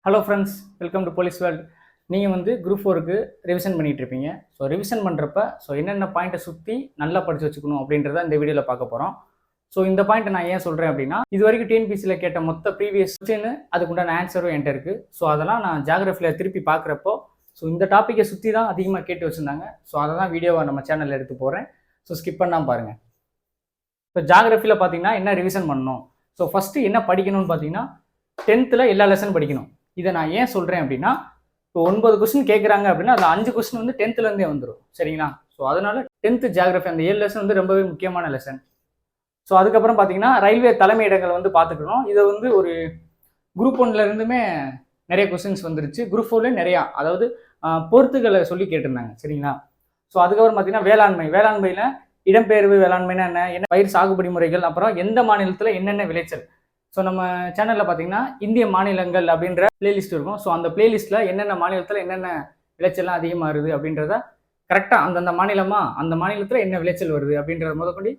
Hello friends, welcome to police world. நீங்கள் வந்து group 4க்கு revision பண்ணிகிட்டு இருப்பீங்க. ஸோ ரிவிஷன் பண்ணுறப்ப என்னென்ன பாயிண்ட்டை சுற்றி நல்லா படித்து வச்சுக்கணும் அப்படின்றத இந்த வீடியோவில் பார்க்க போகிறோம். ஸோ இந்த பாயிண்ட்டை நான் ஏன் சொல்கிறேன் அப்படின்னா, இது வரைக்கும் டிஎன்பிசியில் கேட்ட மொத்த ப்ரீவியஸ் கொஸ்டின் அதுக்குண்டான ஆன்சரும் என்கிட்ட இருக்குது. ஸோ அதெல்லாம் நான் ஜியாகிரஃபியில் திருப்பி பார்க்குறப்போ இந்த டாப்பிக்கை சுற்றி தான் அதிகமாக கேட்டு வச்சுருந்தாங்க. ஸோ அதை தான் வீடியோவை நம்ம சேனலில் எடுத்து போகிறேன். ஸோ ஸ்கிப் பண்ணாமல் பாருங்கள். இப்போ ஜியாகிரஃபியில் பார்த்தீங்கன்னா என்ன ரிவிஷன் பண்ணணும், ஸோ ஃபஸ்ட்டு என்ன படிக்கணும்னு பார்த்தீங்கன்னா 10th எல்லா லெசன் படிக்கணும். இதை நான் ஏன் சொல்கிறேன் அப்படின்னா, இப்போ 9 கொஸ்டின் கேட்குறாங்க அப்படின்னா அது 5 கொஸ்டின் வந்து 10th வந்துடும். சரிங்களா? ஸோ அதனால 10th ஜியாகிரஃபி அந்த 7 லெசன் வந்து ரொம்பவே முக்கியமான லெசன். ஸோ அதுக்கப்புறம் பார்த்தீங்கன்னா ரயில்வே தலைமையிடங்கள் வந்து பார்த்துக்கணும். இதை வந்து ஒரு குரூப் 1 நிறைய கொஸ்டின்ஸ் வந்துருச்சு. குரூப் 4 நிறையா, அதாவது பொறுத்துகளை சொல்லி கேட்டிருந்தாங்க. சரிங்களா? ஸோ அதுக்கப்புறம் பார்த்தீங்கன்னா வேளாண்மையில் இடம்பெயர்வு வேளாண்மைனா என்ன பயிர் சாகுபடி முறைகள், அப்புறம் எந்த மாநிலத்தில் என்னென்ன விளைச்சல். ஸோ நம்ம சேனலில் பார்த்தீங்கன்னா இந்திய மாநிலங்கள் அப்படின்ற பிளேலிஸ்ட் இருக்கும். ஸோ அந்த பிளேலிஸ்ட்டில் என்னென்ன மாநிலத்தில் என்னென்ன விளைச்சல்லாம் அதிகமாக வருது அப்படின்றத கரெக்டாக அந்த மாநிலத்தில் என்ன விளைச்சல் வருது அப்படின்றத முதற்கொண்டு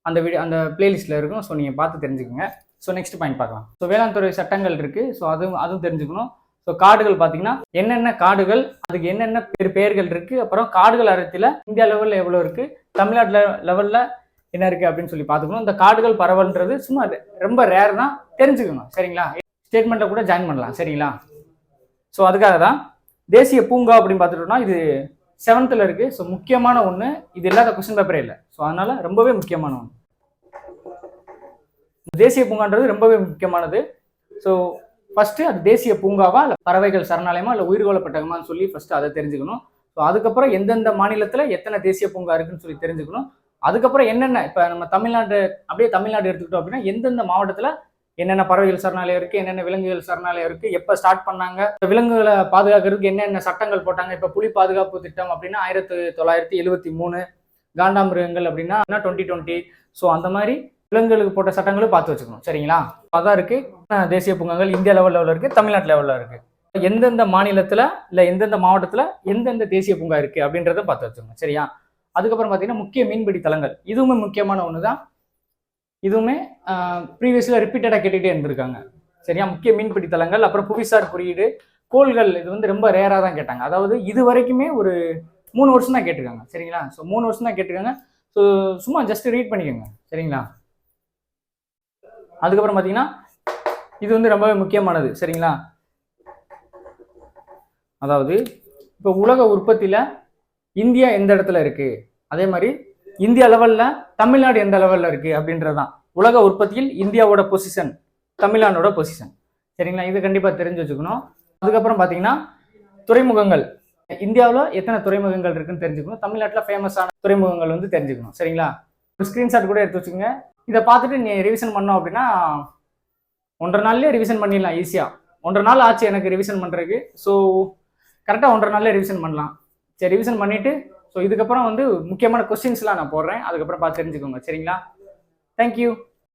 அந்த பிளேலிஸ்ட்டில் இருக்கும். ஸோ நீங்கள் பார்த்து தெரிஞ்சுக்கோங்க. ஸோ நெக்ஸ்ட் பாயிண்ட் பார்க்கலாம். ஸோ வேளாண் துறை சட்டங்கள் இருக்குது. ஸோ அதுவும் தெரிஞ்சுக்கணும். ஸோ காடுகள் பார்த்தீங்கன்னா என்னென்ன காடுகள், அதுக்கு என்னென்ன பெயர்கள் இருக்குது, அப்புறம் காடுகள் அடர்த்தியில் இந்தியா லெவலில் எவ்வளோ இருக்குது, தமிழ்நாடு லெவலில் என்ன இருக்குது அப்படின்னு சொல்லி பார்த்துக்கணும். இந்த காடுகள் பரவல்ன்றது சும்மா ரொம்ப ரேர் தான், தெரிஞ்சுக்கணும். சரிங்களா? ஸ்டேட்மெண்ட்டில் கூட ஜாயின் பண்ணலாம். சரிங்களா? ஸோ அதுக்காக தான் தேசிய பூங்கா அப்படின்னு பார்த்துட்டோம்னா இது 7th இருக்குது. ஸோ முக்கியமான ஒன்று, இது இல்லாத கொஸ்டின் பேப்பரே இல்லை. ஸோ அதனால் ரொம்பவே முக்கியமான ஒன்று. தேசிய பூங்கான்றது ரொம்பவே முக்கியமானது. ஸோ ஃபஸ்ட்டு அது தேசிய பூங்காவா இல்லை பறவைகள் சரணாலயமா இல்லை உயிர்கோள பெட்டகமான்னு சொல்லி ஃபஸ்ட்டு அதை தெரிஞ்சுக்கணும். ஸோ அதுக்கப்புறம் எந்தெந்த மாநிலத்தில் எத்தனை தேசிய பூங்கா இருக்குன்னு சொல்லி தெரிஞ்சுக்கணும். அதுக்கப்புறம் என்னென்ன, இப்போ நம்ம தமிழ்நாடு எடுத்துக்கிட்டோம் அப்படின்னா எந்தெந்த மாவட்டத்தில் என்னென்ன பறவைகள் சரணாலயம் இருக்குது, என்னென்ன விலங்குகள் சரணாலயம் இருக்குது, எப்போ ஸ்டார்ட் பண்ணாங்க, விலங்குகளை பாதுகாக்கிறதுக்கு என்னென்ன சட்டங்கள் போட்டாங்க. இப்போ புலி பாதுகாப்பு திட்டம் அப்படின்னா 1973, காண்டாமிருகங்கள் அப்படின்னா 2020. ஸோ அந்த மாதிரி விலங்குகளுக்கு போட்ட சட்டங்களும் பார்த்து வச்சுக்கணும். சரிங்களா? அதான் இருக்குது. தேசிய பூங்காங்கள் இந்தியா லெவலில் இருக்குது, தமிழ்நாட்டு லெவலில் இருக்குது. எந்தெந்த மாநிலத்தில் இல்லை எந்தெந்த மாவட்டத்தில் எந்தெந்த தேசிய பூங்கா இருக்குது அப்படின்றத பார்த்து வச்சுக்கணும். சரியா? அதுக்கப்புறம் பார்த்தீங்கன்னா முக்கிய மீன்பிடி தலங்கள், இதுவுமே முக்கியமான ஒன்று தான். இதுவுமே ப்ரீவியஸில் ரிப்பீட்டடாக கேட்டுகிட்டே இருந்திருக்காங்க. சரியா? முக்கிய மீன்பிடி தலங்கள், அப்புறம் புவிசார் குறியீடு, கோள்கள், இது வந்து ரொம்ப ரேராக தான் கேட்டாங்க. அதாவது இது வரைக்குமே ஒரு 3 வருஷம் தான் கேட்டிருக்காங்க. சரிங்களா? ஸோ 3 வருஷம் தான் கேட்டிருக்காங்க. ஸோ சும்மா ஜஸ்ட் ரீட் பண்ணிக்கோங்க. சரிங்களா? அதுக்கப்புறம் பார்த்தீங்கன்னா இது வந்து ரொம்பவே முக்கியமானது. சரிங்களா? அதாவது இப்போ உலக உற்பத்தியில் இந்தியா எந்த இடத்துல இருக்குது, அதே மாதிரி இந்தியா லெவலில் தமிழ்நாடு எந்த லெவலில் இருக்குது அப்படின்றது தான். உலக உற்பத்தியில் இந்தியாவோட பொசிஷன், தமிழ்நாடோட பொசிஷன். சரிங்களா? இது கண்டிப்பாக தெரிஞ்சு வச்சுக்கணும். அதுக்கப்புறம் பார்த்தீங்கன்னா துறைமுகங்கள், இந்தியாவில் எத்தனை துறைமுகங்கள் இருக்குன்னு தெரிஞ்சுக்கணும். தமிழ்நாட்டில் ஃபேமஸான துறைமுகங்கள் வந்து தெரிஞ்சுக்கணும். சரிங்களா? ஒரு ஸ்க்ரீன்ஷாட் கூட எடுத்து வச்சுக்கோங்க. இதை பார்த்துட்டு நீ ரிவிஷன் பண்ணோம் அப்படின்னா 1.5 நாள்லேயே ரிவிஷன் பண்ணிடலாம் ஈஸியாக. 1.5 நாள் ஆச்சு எனக்கு ரிவிஷன் பண்ணுறதுக்கு. ஸோ கரெக்டாக 1.5 நாள்லேயே ரிவிஷன் பண்ணலாம். சரி, ரிவிஷன் பண்ணிவிட்டு ஸோ இதுக்கப்புறம் வந்து முக்கியமான கொஸ்டின்ஸ்லாம் நான் போடுறேன். அதுக்கப்புறம் பார்த்து தெரிஞ்சுக்கோங்க. சரிங்களா? தேங்க்யூ.